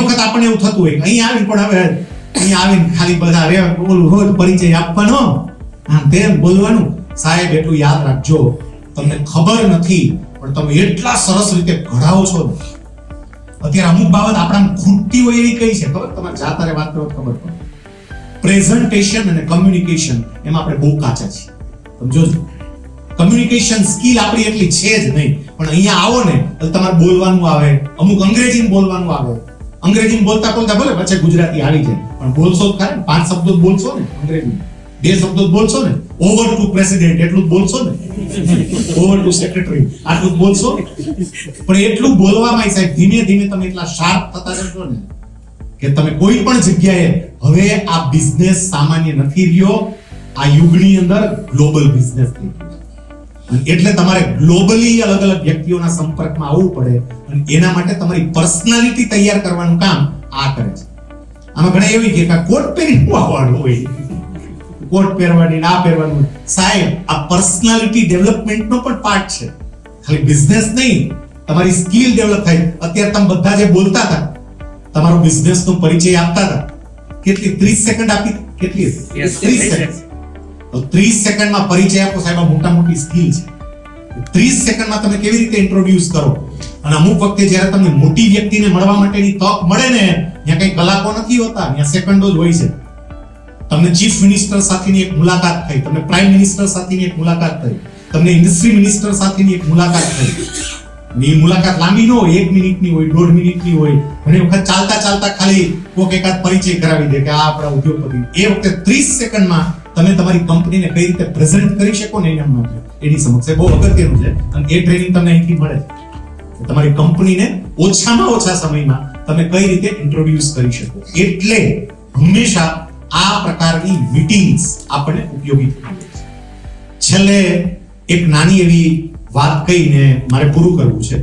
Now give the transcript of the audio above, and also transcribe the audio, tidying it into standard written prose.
વખત આપણને એવું થતું હોય કે અહીં આવીને પણ હવે અહીં આવીને ખાલી બધા રે ઓલું રોજ પરિચય આપવાનો, આમ તેમ બોલવાનું. સાહેબ એટલું યાદ રાખજો, તમને ખબર નથી પણ તમે એટલા સરસ રીતે ઘડાવો છો ને. અત્યારે અમુક બાબત આપણા ખૂટતી હોય એવી કઈ છે ખબર? તમારે જાતારે વાત કરો ખબર પડે. પ્રેઝન્ટેશન અને કમ્યુનિકેશન એમાં આપણે બહુ કાચા છીએ. સમજો છો, કમ્યુનિકેશન સ્કિલ આપણી એટલી છે જ નહીં. પણ અહીંયા આવો ને એટલે તમારે બોલવાનું આવે, અમુક અંગ્રેજીમાં બોલવાનું આવે. અંગ્રેજીમાં બોલતા બોલતા ભલે પછી ગુજરાતી આવી જાય, પણ બોલશો જ ખરા ને. 5 શબ્દો જ બોલશો ને અંગ્રેજી, 2 શબ્દો જ બોલશો ને. ઓવર ટુ પ્રેસિડેન્ટ એટલું જ બોલશો ને, ઓવર ટુ સેક્રેટરી આટલું જ બોલશો. પણ એટલું બોલવામાં સાહેબ ધીમે ધીમે તમે એટલા શાર્પ થતા જશો ને કે તમે કોઈ પણ જગ્યાએ હવે આ બિઝનેસ સામાન્ય નથી રહ્યો. આ યુગની અંદર ગ્લોબલ બિઝનેસ થઈ ગયો. એટલે તમારે ગ્લોબલી અલગ અલગ વ્યક્તિઓના સંપર્કમાં આવવું પડે અને એના માટે તમારી પર્સનાલિટી તૈયાર કરવાનું કામ આ કરે છે. આમાં ઘણા એવી કે કોટ પહેરીને આવવાનું હોય, કોટ પહેરવાની ના પહેરવાનું. સાહેબ આ પર્સનાલિટી ડેવલપમેન્ટનો પણ પાર્ટ છે, ખાલી બિઝનેસ નહીં. તમારી સ્કિલ ડેવલપ થાય. અત્યારે તમે બધા જે બોલતા હતા, તમારો બિઝનેસનો પરિચય આપતા હતા, કેટલી 30 સેકન્ડ આપી? કેટલી? 30 સેકન્ડ. તો 30 સેકન્ડમાં પરિચય આપો સાહેબ, આ મોટા મોટી સ્કિલ છે. 30 સેકન્ડમાં તમે કેવી રીતે ઇન્ટ્રોડ્યુસ કરો. અને અમુક વખતે જ્યારે તમને મોટી વ્યક્તિને મળવા માટેની તક મળે ને, ત્યાં કઈ કલાકો નથી હોતા, ત્યાં સેકન્ડો જ હોય છે. તમને ચીફ મિનિસ્ટર સાથેની એક મુલાકાત થઈ, તમને પ્રાઇમ મિનિસ્ટર સાથેની એક મુલાકાત થઈ, તમને ઇન્ડસ્ટ્રી મિનિસ્ટર સાથેની એક મુલાકાત થઈ. એ મુલાકાત લાંબી ન હોય, 1 મિનિટની હોય, 1.5 મિનિટની હોય. ઘણી વખત ચાલતા ચાલતા ખાલી કોક એકાદ પરિચય કરાવી દે કે આ આપણા ઉદ્યોગપતિ. એ વખતે 30 સેકન્ડમાં તમે તમારી કંપનીને કઈ રીતે પ્રેઝન્ટ કરી શકો ને એના માટે એની સમક્ષ બહુ અગત્યનું છે. અને એ ટ્રેનિંગ તમને અહીંથી મળે છે. તમારી કંપનીને ઓછામાં ઓછા સમયમાં તમે કઈ રીતે ઇન્ટ્રોડ્યુસ કરી શકો. એટલે હંમેશા આ પ્રકારની મીટિંગ્સ આપણને ઉપયોગી થાય છે. છેલ્લે એક નાની એવી વાત કહીને મારે પૂરું કરવું છે.